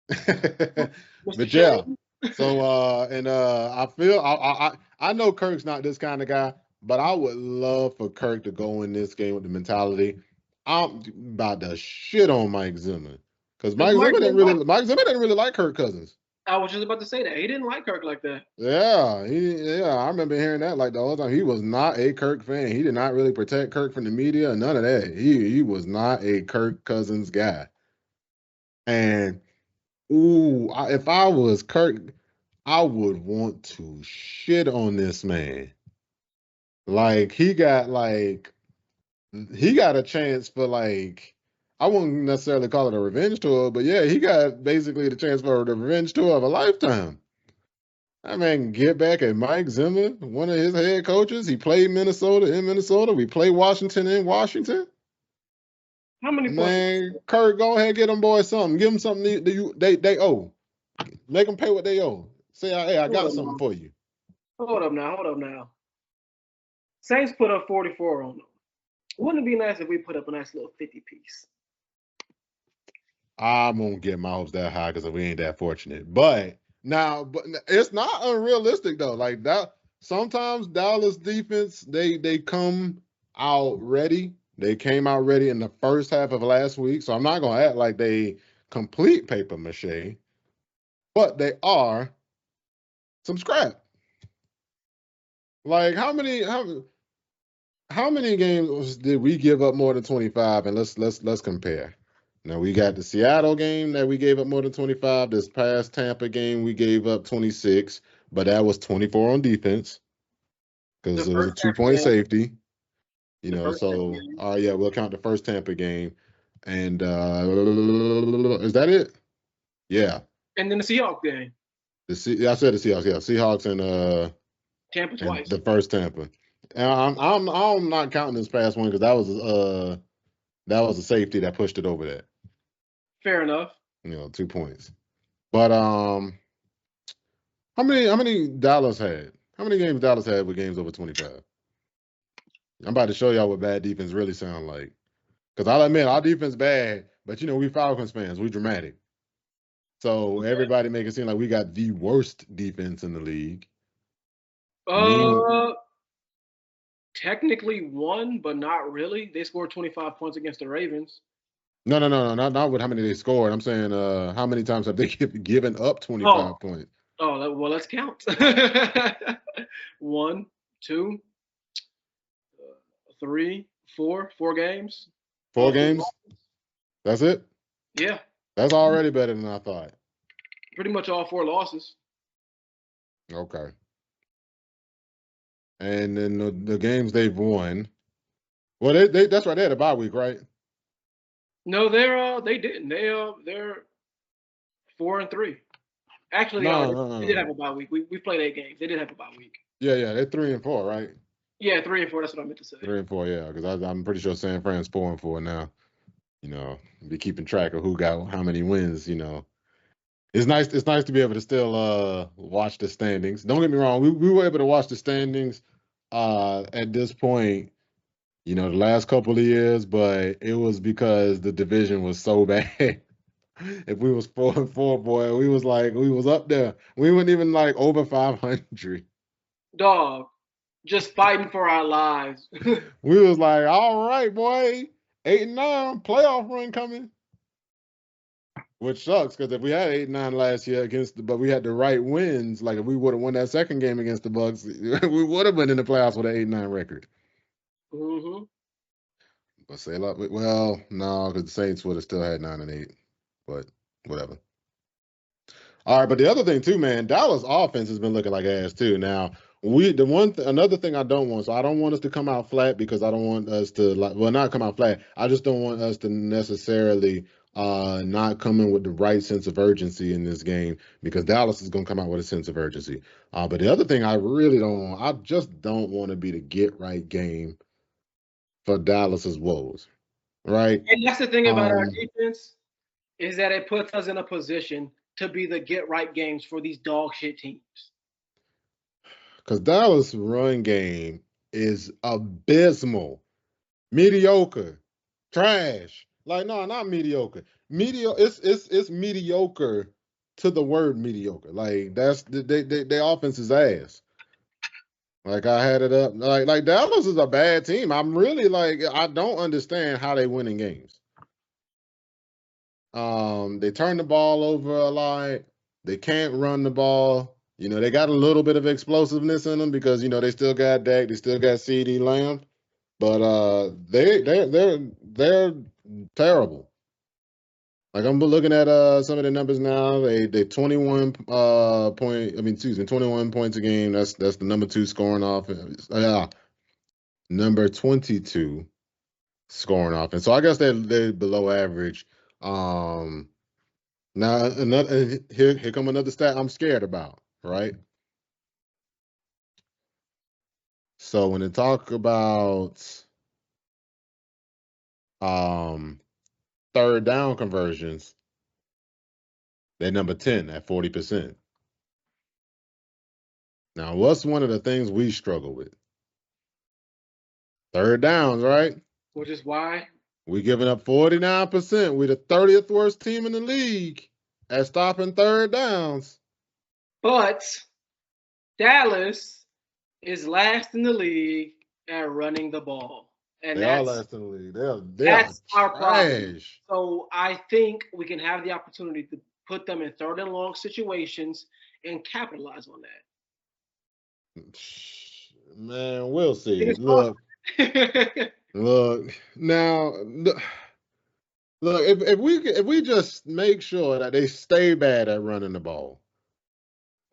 But yeah. So I feel I know Kirk's not this kind of guy, but I would love for Kirk to go in this game with the mentality I'm about to shit on Mike Zimmer. Because Mike Zimmer didn't really like Kirk Cousins. I was just about to say that. He didn't like Kirk like that. Yeah, I remember hearing that like the whole time. He was not a Kirk fan. He did not really protect Kirk from the media, none of that. He was not a Kirk Cousins guy. And if I was Kirk, I would want to shit on this man. Like he got a chance for I wouldn't necessarily call it a revenge tour, but yeah, he got basically the chance for the revenge tour of a lifetime. I mean, get back at Mike Zimmer, one of his head coaches. He played Minnesota in Minnesota. We play Washington in Washington. How many Man, Kirk, go ahead and get them boys something. Give them something they owe. Make them pay what they owe. Say, hey, I got something for you. Hold up now. Saints put up 44 on them. Wouldn't it be nice if we put up a nice little 50 piece? I'm going to get my hopes that high because we ain't that fortunate. But it's not unrealistic, though. Like that, sometimes Dallas defense, they come out ready. They came out ready in the first half of last week. So I'm not going to act like they complete paper mache. But they are some scrap. Like how many games did we give up more than 25? And let's compare. Now we got the Seattle game that we gave up more than 25. This past Tampa game we gave up 26, but that was 24 on defense because it was a 2-point safety. So we'll count the first Tampa game. And is that it? Yeah. And then the Seahawks game. I said the Seahawks. Yeah, Seahawks and Tampa twice. The first Tampa. And I'm not counting this past one because that was a safety that pushed it over that. Fair enough. 2 points. But how many Dallas had? How many games Dallas had with games over 25? I'm about to show y'all what bad defense really sound like. Because I'll admit our defense bad, but we Falcons fans, we dramatic. So everybody make it seem like we got the worst defense in the league. Technically won, but not really. They scored 25 points against the Ravens. No, not with how many they scored. I'm saying how many times have they given up 25 points? Oh, well, let's count. 1, 2, 3, 4 games. 4 games? That's it? Yeah. That's already better than I thought. Pretty much all 4 losses. Okay. And then the games they've won. Well, they that's right. They had a bye week, right? No, they didn't. They're 4-3. Actually, they did have a bye week. We played 8 games. They did have a bye week. Yeah, they're 3-4, right? Yeah, 3-4. That's what I meant to say. 3-4, yeah, because I'm pretty sure San Fran's 4-4 now. Be keeping track of who got how many wins. It's nice to be able to still watch the standings. Don't get me wrong, we were able to watch the standings at this point, the last couple of years, but it was because the division was so bad. If we was 4-4, boy, we was up there. We weren't even over 500. Dog, just fighting for our lives. We was like, all right, boy, 8-9, playoff run coming. Which sucks because if we had 8-9 last year but we had the right wins, like if we would have won that second game against the Bucs, we would have been in the playoffs with an 8-9 record. Mm-hmm. Let's say a lot. Well, no, because the Saints would have still had 9-8, but whatever. All right, but the other thing too, man, Dallas offense has been looking like ass too. Now another thing I don't want, so I don't want us to come out flat because I don't want us to not come out flat. I just don't want us to necessarily not come in with the right sense of urgency in this game because Dallas is going to come out with a sense of urgency. But the other thing I really don't want, I just don't want to be the get right game for Dallas's woes, right? And that's the thing about our defense is that it puts us in a position to be the get right games for these dog shit teams. Because Dallas' run game is abysmal, mediocre, trash. Like, no, not mediocre. It's mediocre to the word mediocre. Like that's their offense is ass. Like I had it up. Like Dallas is a bad team. I'm really like I don't understand how they winning games. They turn the ball over a lot. They can't run the ball. They got a little bit of explosiveness in them because they still got Dak, they still got CeeDee Lamb, but they're terrible. Like I'm looking at some of the numbers now. They 21 21 points a game. That's the number 2 scoring offense. Number 22 scoring offense. So I guess they're below average. Now here come another stat I'm scared about, right? So when they talk about third down conversions, they're number 10 at 40%. Now, what's one of the things we struggle with? Third downs, right? Which is why we're giving up 49%. We're the 30th worst team in the league at stopping third downs. But Dallas is last in the league at running the ball. And they are last in the league. That's our problem. So I think we can have the opportunity to put them in third and long situations and capitalize on that. Man, we'll see. Look, now, look. If we just make sure that they stay bad at running the ball,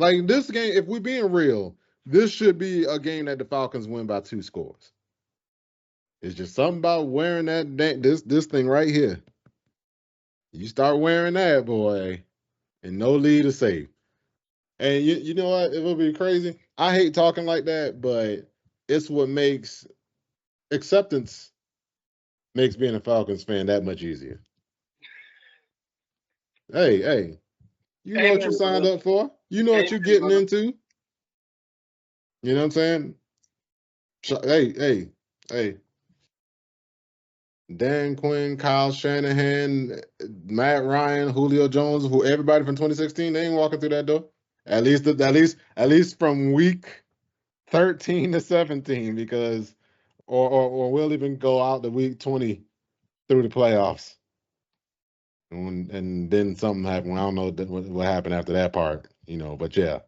like this game, if we're being real, this should be a game that the Falcons win by 2 scores. It's just something about wearing this thing right here. You start wearing that, boy, and no lead is safe. And you know what? It will be crazy. I hate talking like that, but it's what makes acceptance makes being a Falcons fan that much easier. Hey, you know what you signed up for. You know what you're getting into. You know what I'm saying? So, hey. Dan Quinn, Kyle Shanahan, Matt Ryan, Julio Jones, everybody from 2016, they ain't walking through that door. At least from week 13 to 17, because or we'll even go out to week 20 through the playoffs. And then something happened. I don't know what happened after that part, but yeah.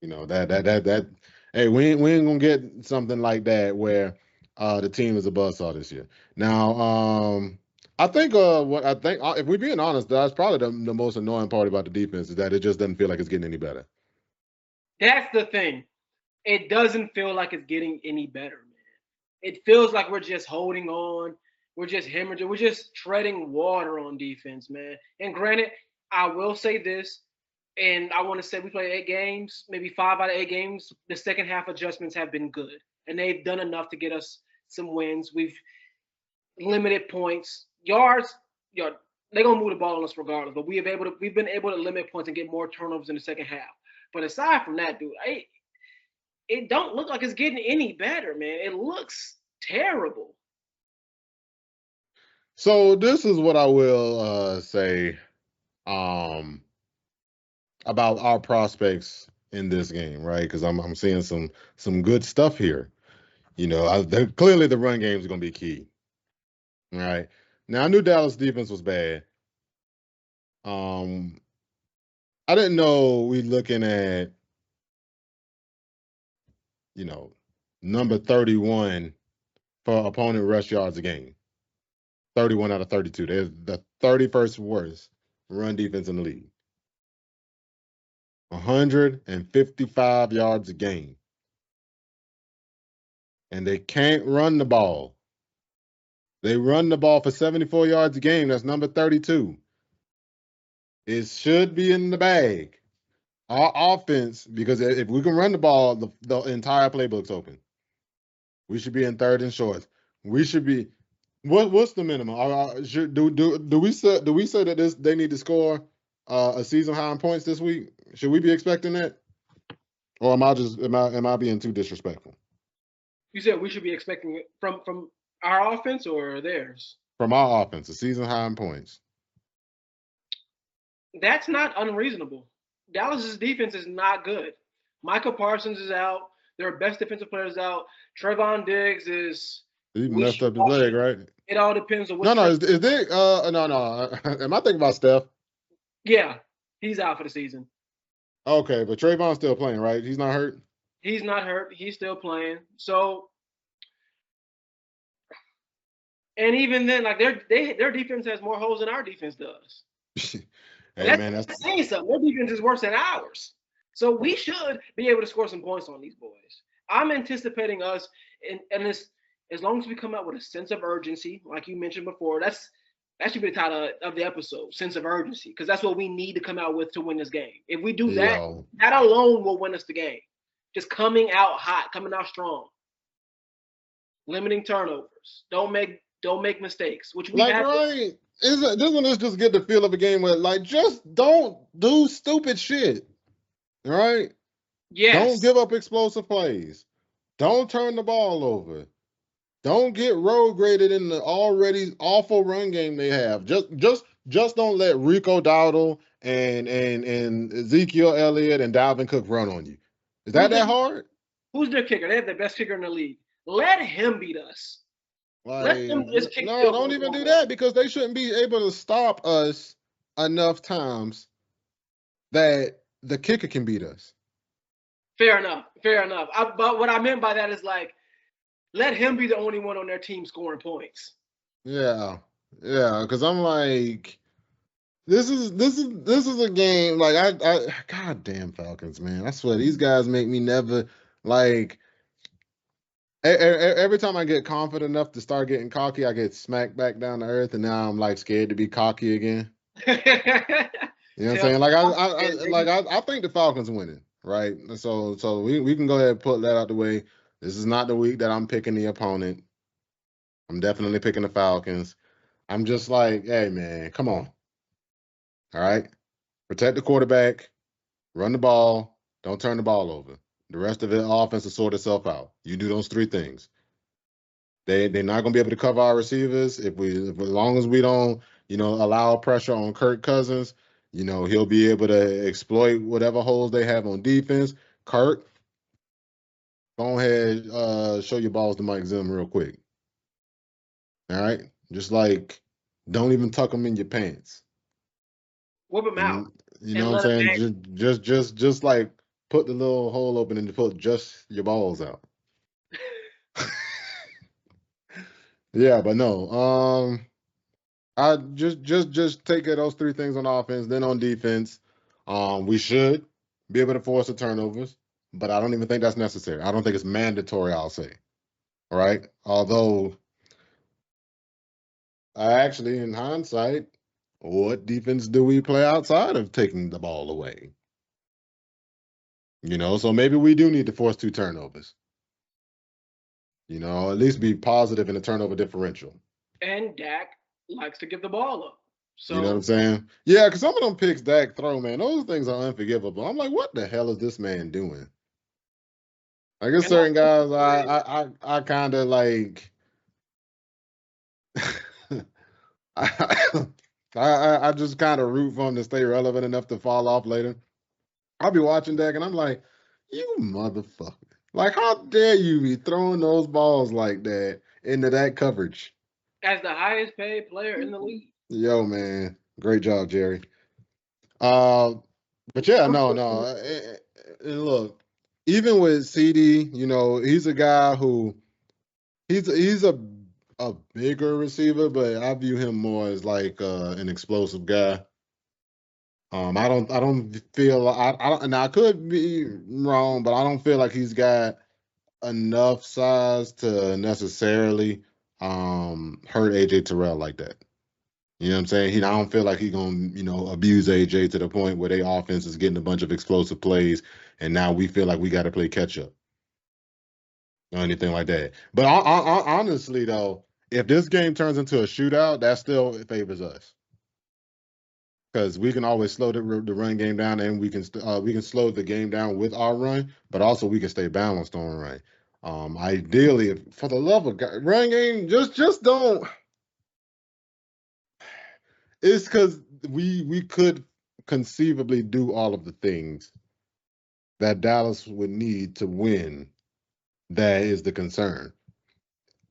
That hey, we ain't gonna get something like that where the team is a buzzsaw this year. Now, I think if we're being honest, that's probably the most annoying part about the defense is that it just doesn't feel like it's getting any better. That's the thing. It doesn't feel like it's getting any better, man. It feels like we're just holding on. We're just hemorrhaging. We're just treading water on defense, man. And granted, I will say this, and I want to say we played 8 games, maybe 5 out of 8 games. The second half adjustments have been good, and they've done enough to get us some wins. We've limited points, yards. They're gonna move the ball on us regardless. But we've been able to limit points and get more turnovers in the second half. But aside from that, dude, it don't look like it's getting any better, man. It looks terrible. So this is what I will say about our prospects in this game, right? Because I'm seeing some good stuff here. Clearly the run game is going to be key. All right. Now I knew Dallas defense was bad. I didn't know we looking at number 31 for opponent rush yards a game. 31 out of 32. They're the 31st worst run defense in the league. 155 yards a game. And they can't run the ball. They run the ball for 74 yards a game. That's number 32. It should be in the bag. Our offense, because if we can run the ball, the entire playbook's open. We should be in third and shorts. We should be. What's the minimum? Do we say that they need to score a season high in points this week? Should we be expecting that, or am I being too disrespectful? You said we should be expecting it from our offense or theirs? From our offense, a season high in points. That's not unreasonable. Dallas's defense is not good. Micah Parsons is out. Their best defensive player is out. Trevon Diggs is. He messed up his leg, right? It all depends on what. No. Is Diggs? No. Am I thinking about Steph? Yeah, he's out for the season. Okay, but Trayvon's still playing, right? He's not hurt? He's not hurt. He's still playing. So, and even then, like their defense has more holes than our defense does. Hey, man, that's saying something. Their defense is worse than ours. So we should be able to score some points on these boys. I'm anticipating us, and this, as long as we come out with a sense of urgency, like you mentioned before, that should be the title of the episode, sense of urgency, because that's what we need to come out with to win this game. If we do that, that alone will win us the game. Just coming out hot, coming out strong, limiting turnovers. Don't make mistakes. Which we have. Right. This one is just get the feel of a game where, like, just don't do stupid shit. Right? Yes. Don't give up explosive plays. Don't turn the ball over. Don't get road graded in the already awful run game they have. Just don't let Rico Dowdle and Ezekiel Elliott and Dalvin Cook run on you. Is that hard? Who's their kicker? They have the best kicker in the league. Let him beat us. Let them just kick. No, don't even do that, because they shouldn't be able to stop us enough times that the kicker can beat us. Fair enough. But what I meant by that is, like, let him be the only one on their team scoring points. Yeah, because I'm like, this is a game, like, I goddamn Falcons, man. I swear these guys make me never, like, every time I get confident enough to start getting cocky, I get smacked back down to earth, and now I'm like scared to be cocky again. You know what I'm saying? Like I think the Falcons winning, right? So we can go ahead and put that out the way. This is not the week that I'm picking the opponent. I'm definitely picking the Falcons. I'm just like, hey man, come on. All right? Protect the quarterback, run the ball, don't turn the ball over. The rest of the offense will sort itself out. You do those three things. They're not going to be able to cover our receivers as long as we don't, allow pressure on Kirk Cousins. He'll be able to exploit whatever holes they have on defense. Kirk, go ahead, show your balls to Mike Zim real quick. All right, just like, don't even tuck them in your pants. Whip them out. You know what I'm saying? Just like, put the little hole open and put just your balls out. Yeah, but no. I just take care of those three things on offense. Then on defense, we should be able to force the turnovers, but I don't even think that's necessary. I don't think it's mandatory, I'll say. All right? Although, in hindsight, what defense do we play outside of taking the ball away? So maybe we do need to force 2 turnovers. At least be positive in the turnover differential. And Dak likes to give the ball up. So, you know what I'm saying? Yeah, because some of them picks Dak throw, man, those things are unforgivable. I'm like, what the hell is this man doing? I guess certain guys, I kind of like, I just kind of root for him to stay relevant enough to fall off later. I'll be watching Dak, and I'm like, you motherfucker. Like, how dare you be throwing those balls like that into that coverage? As the highest paid player in the league. Yo, man. Great job, Jerry. But yeah, no. And look, even with CD, he's a guy who He's a bigger receiver, but I view him more as like an explosive guy. I don't feel I don't, and I could be wrong, but I don't feel like he's got enough size to necessarily hurt AJ Terrell like that. You know what I'm saying? I don't feel like he's gonna, abuse AJ to the point where their offense is getting a bunch of explosive plays, and now we feel like we got to play catch up or anything like that. But honestly, though, if this game turns into a shootout, that still favors us because we can always slow the run game down, and we can slow the game down with our run, but also we can stay balanced on run. Ideally, for the love of God, run game, just don't. It's because we could conceivably do all of the things that Dallas would need to win. That is the concern.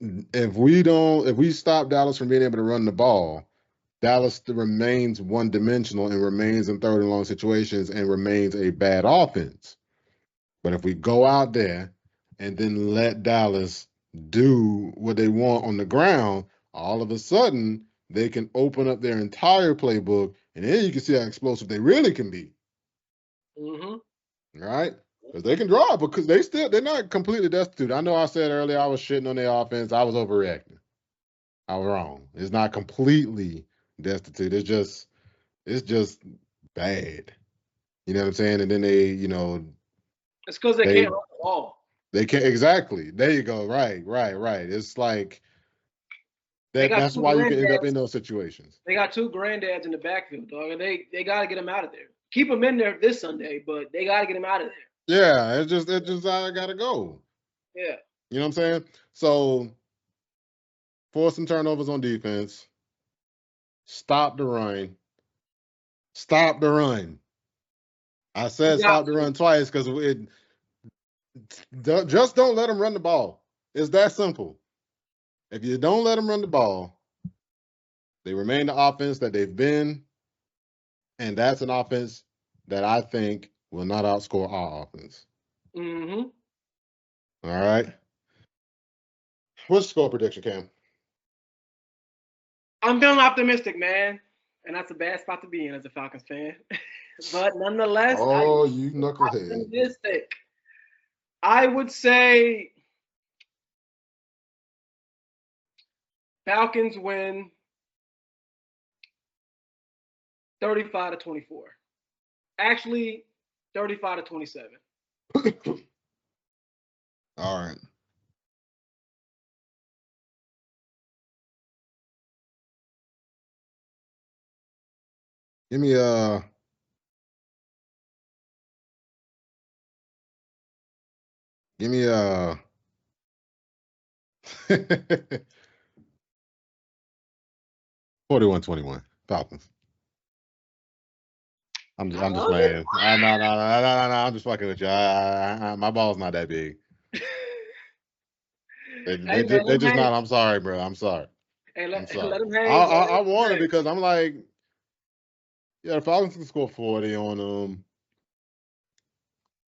If we stop Dallas from being able to run the ball, Dallas remains one-dimensional and remains in third and long situations and remains a bad offense. But if we go out there and then let Dallas do what they want on the ground, all of a sudden they can open up their entire playbook, and then you can see how explosive they really can be. Mm-hmm. Right? Because they can draw, because they're not completely destitute. I know I said earlier I was shitting on their offense. I was overreacting. I was wrong. It's not completely destitute. It's just bad. You know what I'm saying? And then it's because they can't run the ball. They can't, exactly. There you go. Right. It's like that's why you can end up in those situations. They got two granddads in the backfield, dog, and they got to get them out of there. Keep them in there this Sunday, but they got to get them out of there. Yeah, it's just I gotta go. Yeah. You know what I'm saying? So force some turnovers on defense. Stop the run. Stop the run. I said stop the run twice because just don't let them run the ball. It's that simple. If you don't let them run the ball, they remain the offense that they've been, and that's an offense that I think will not outscore our offense. Mm-hmm. All right. What's the score prediction, Cam? I'm feeling optimistic, man, and that's a bad spot to be in as a Falcons fan. But nonetheless, you knucklehead. Optimistic. I would say Falcons win 35-24. Actually, 35-27. All right. Give me 41-21 Falcons. I'm just playing. No. I'm just fucking with you. My ball's not that big. They're just not. I'm sorry, bro. I'm sorry. Hey, let them hang. I want it because I'm like, yeah, the Falcons can score 40 on them.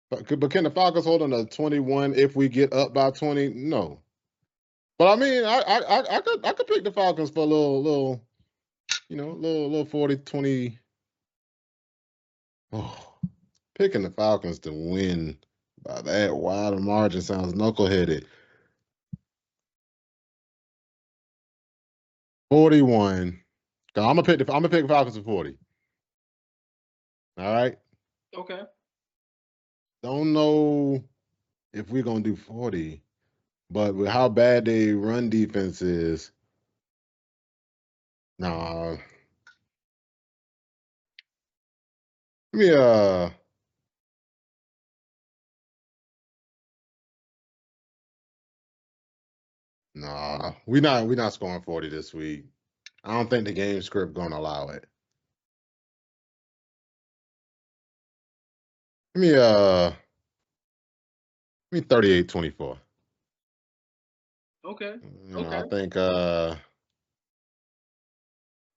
But can the Falcons hold on to 21 if we get up by 20? No. But I mean, I could pick the Falcons for a little 40-20. Oh, picking the Falcons to win by that wide a margin sounds knuckleheaded. 41. I'm gonna pick Falcons for 40. All right. Okay. Don't know if we're gonna do 40, but with how bad they run defense is, nah. Give me nah. We're not scoring 40 this week. I don't think the game script gonna allow it. Give me 38-24. Okay.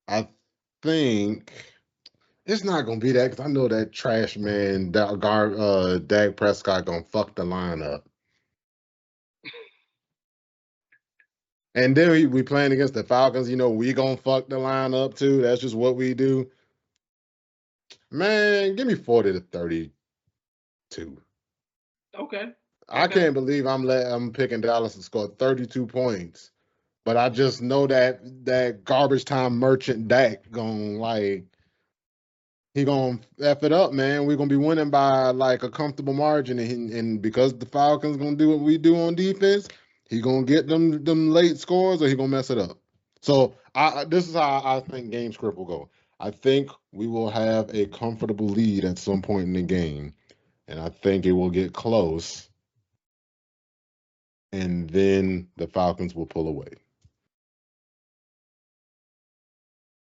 I think it's not gonna be that because I know that trash man Dak Prescott gonna fuck the line up. And then we playing against the Falcons. You know, we gonna fuck the line up too. That's just what we do. Man, give me 40-32. Okay. I Okay. can't believe I'm picking Dallas to score 32 points. But I just know that garbage time merchant Dak he gonna F it up, man. We're gonna be winning by like a comfortable margin, and because the Falcons gonna do what we do on defense, he gonna get them late scores or he gonna mess it up. So this is how I think game script will go. I think we will have a comfortable lead at some point in the game, and I think it will get close, and then the Falcons will pull away.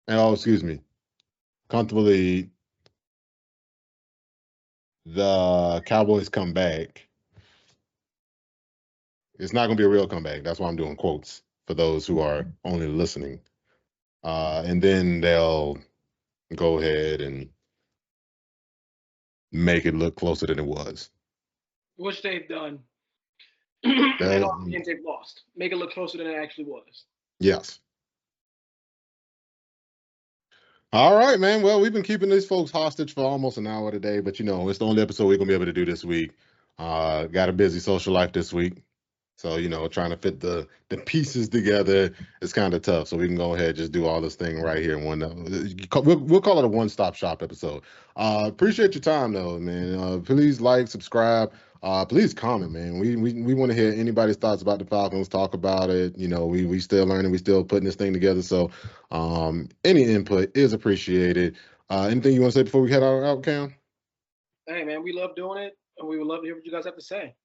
And excuse me, comfortable lead. The Cowboys come back. It's not going to be a real comeback. That's why I'm doing quotes for those who are only listening. And then they'll go ahead and make it look closer than it was. Which they've done. And That- all the games they've lost. Make it look closer than it actually was. Yes. All right, man. Well, we've been keeping these folks hostage for almost an hour today, but you know, it's the only episode we're going to be able to do this week. Got a busy social life this week. So, you know, trying to fit the pieces together is kind of tough. So we can go ahead and just do all this thing right here in one. We'll call it a one-stop shop episode. Appreciate your time, though, man. Please like, subscribe. Please comment, man. We want to hear anybody's thoughts about the Falcons. Talk about it. You know, we still learning. We still putting this thing together. So any input is appreciated. Anything you want to say before we head out, Cam? Hey, man, we love doing it, and we would love to hear what you guys have to say.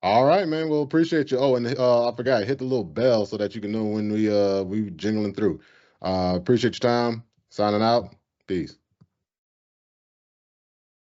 All right, man. Well, appreciate you. Oh, and I forgot, hit the little bell so that you can know when we jingling through. Appreciate your time. Signing out. Peace.